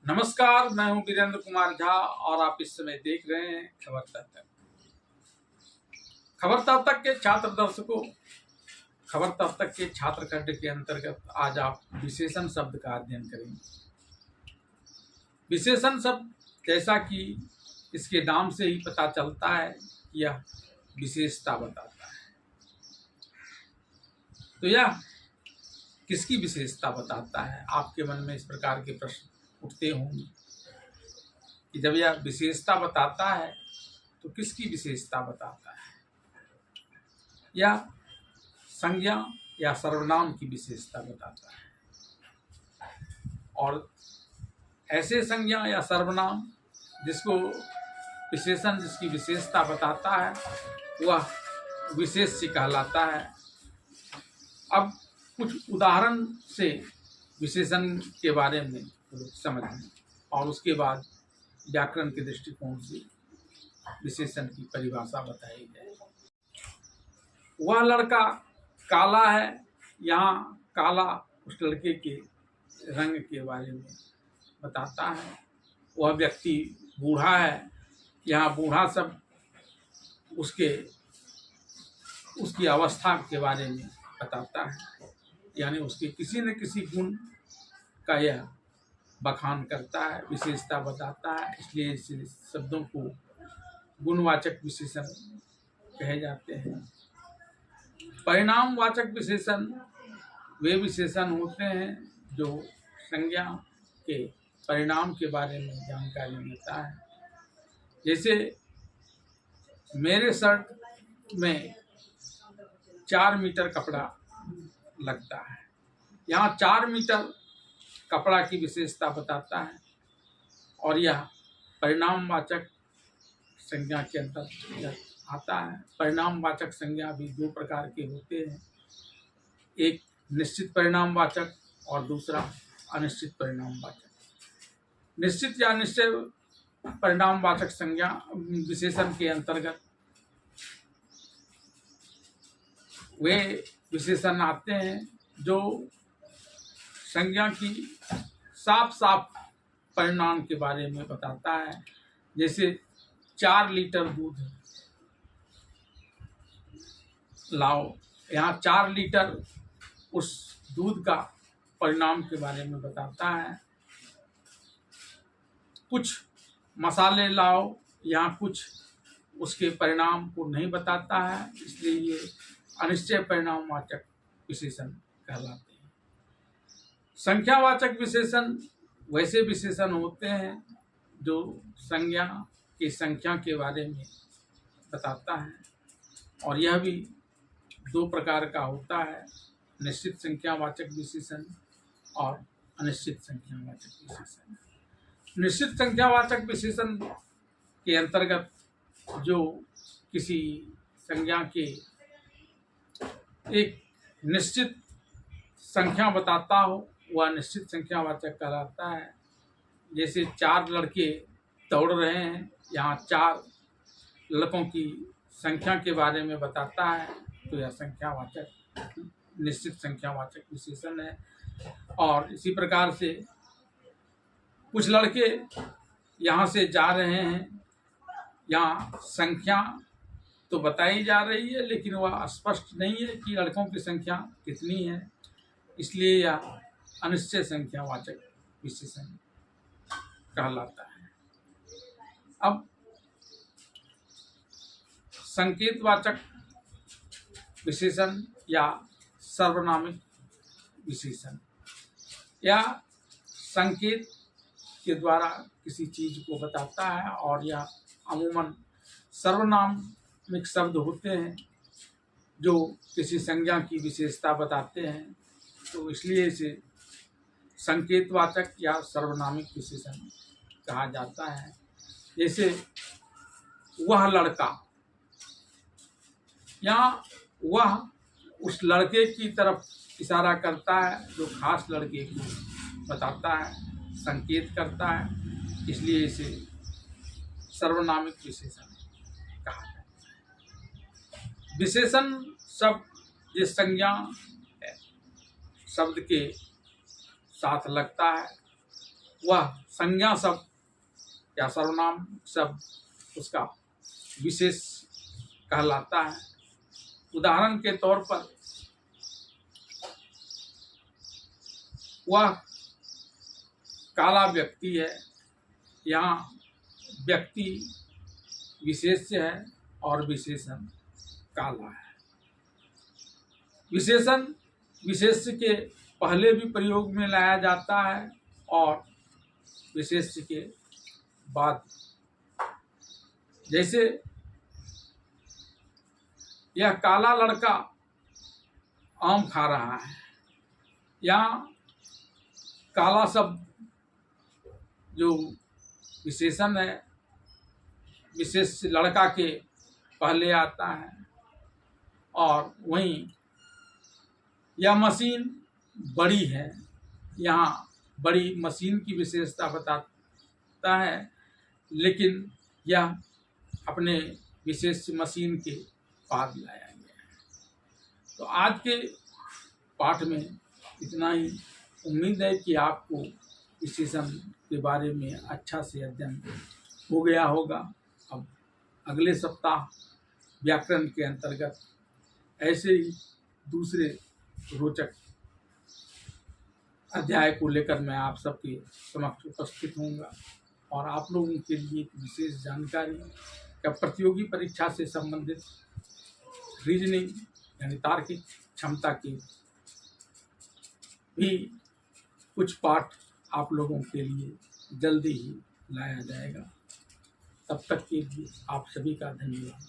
नमस्कार, मैं हूं वीरेंद्र कुमार झा और आप इस समय देख रहे हैं खबर तक तक। खबर तक तक के छात्र दर्शकों, खबर तक तक के छात्र खंड के अंतर्गत आज आप विशेषण शब्द का अध्ययन करेंगे। विशेषण शब्द जैसा कि इसके नाम से ही पता चलता है, यह विशेषता बताता है। तो यह किसकी विशेषता बताता है? आपके मन में इस प्रकार के प्रश्न उठते होंगे कि जब यह विशेषता बताता है तो किसकी विशेषता बताता है? यह संज्ञा या सर्वनाम की विशेषता बताता है। और ऐसे संज्ञा या सर्वनाम जिसकी विशेषता बताता है वह विशेष्य कहलाता है। अब कुछ उदाहरण से विशेषण के बारे में समझें और उसके बाद व्याकरण के दृष्टिकोण से विशेषण की परिभाषा बताई जाए। वह लड़का काला है, यहाँ काला उस लड़के के रंग के बारे में बताता है। वह व्यक्ति बूढ़ा है, यहाँ बूढ़ा सब उसकी अवस्था के बारे में बताता है, यानी उसके किसी न किसी गुण का यह बखान करता है, विशेषता बताता है। इसलिए इस शब्दों को गुणवाचक विशेषण कहे जाते हैं। परिणामवाचक विशेषण वे विशेषण होते हैं जो संज्ञा के परिणाम के बारे में जानकारी देता है। जैसे मेरे शर्ट में 4 मीटर कपड़ा लगता है, यहाँ 4 मीटर कपड़ा की विशेषता बताता है और यह परिणामवाचक संज्ञा के अंतर्गत आता है। परिणामवाचक संज्ञा भी 2 प्रकार के होते हैं, एक निश्चित परिणामवाचक और दूसरा अनिश्चित परिणामवाचक। निश्चित या निश्चय परिणामवाचक संज्ञा विशेषण के अंतर्गत वे विशेषण आते हैं जो संज्ञा की साफ परिणाम के बारे में बताता है। जैसे 4 लीटर दूध लाओ, यहाँ 4 लीटर उस दूध का परिणाम के बारे में बताता है। कुछ मसाले लाओ, यहाँ कुछ उसके परिणाम को नहीं बताता है, इसलिए ये अनिश्चय परिणामवाचक विशेषण कहलाते हैं। संख्यावाचक विशेषण वैसे विशेषण होते हैं जो संज्ञा की संख्या के बारे में बताता है और यह भी 2 प्रकार का होता है, निश्चित संख्यावाचक विशेषण और अनिश्चित संख्यावाचक विशेषण। निश्चित संख्यावाचक विशेषण के अंतर्गत जो किसी संज्ञा के एक निश्चित संख्या बताता हो वह निश्चित संख्यावाचक कहलाता है। जैसे 4 लड़के दौड़ रहे हैं, यहाँ 4 लड़कों की संख्या के बारे में बताता है, तो यह संख्यावाचक निश्चित संख्यावाचक विशेषण है। और इसी प्रकार से कुछ लड़के यहाँ से जा रहे हैं, यहाँ संख्या तो बताई जा रही है लेकिन वह स्पष्ट नहीं है कि लड़कों की संख्या कितनी है, इसलिए यह अनिश्चय संख्यावाचक विशेषण कहलाता है। अब संकेतवाचक विशेषण या सर्वनामिक विशेषण, या संकेत के द्वारा किसी चीज को बताता है और यह अमूमन सर्वनामिक शब्द होते हैं जो किसी संज्ञा की विशेषता बताते हैं, तो इसलिए इसे संकेतवाचक या सर्वनामिक विशेषण कहा जाता है। जैसे वह लड़का, यहाँ वह उस लड़के की तरफ इशारा करता है जो खास लड़के को बताता है, संकेत करता है, इसलिए इसे सर्वनामिक विशेषण कहा जाता है। विशेषण शब्द जिस संज्ञा शब्द के साथ लगता है वह संज्ञा शब्द या सर्वनाम शब्द उसका विशेष कहलाता है। उदाहरण के तौर पर वह काला व्यक्ति है, यहाँ व्यक्ति विशेष्य है और विशेषण काला है। विशेषण विशेष्य के पहले भी प्रयोग में लाया जाता है और विशेष्य के बाद। जैसे यह काला लड़का आम खा रहा है, यहाँ काला शब्द जो विशेषण है विशेष लड़का के पहले आता है, और वहीं यह मशीन बड़ी है, यहाँ बड़ी मशीन की विशेषता बताता है, लेकिन यह अपने विशेष मशीन के बाद लाया गया है। तो आज के पाठ में इतना ही। उम्मीद है कि आपको विशेषण के बारे में अच्छा से अध्ययन हो गया होगा। अब अगले सप्ताह व्याकरण के अंतर्गत ऐसे ही दूसरे रोचक अध्याय को लेकर मैं आप सबके समक्ष उपस्थित होऊंगा और आप लोगों के लिए एक विशेष जानकारी या प्रतियोगी परीक्षा से संबंधित रीजनिंग यानी तार्किक क्षमता के भी कुछ पाठ आप लोगों के लिए जल्दी ही लाया जाएगा। तब तक के लिए आप सभी का धन्यवाद।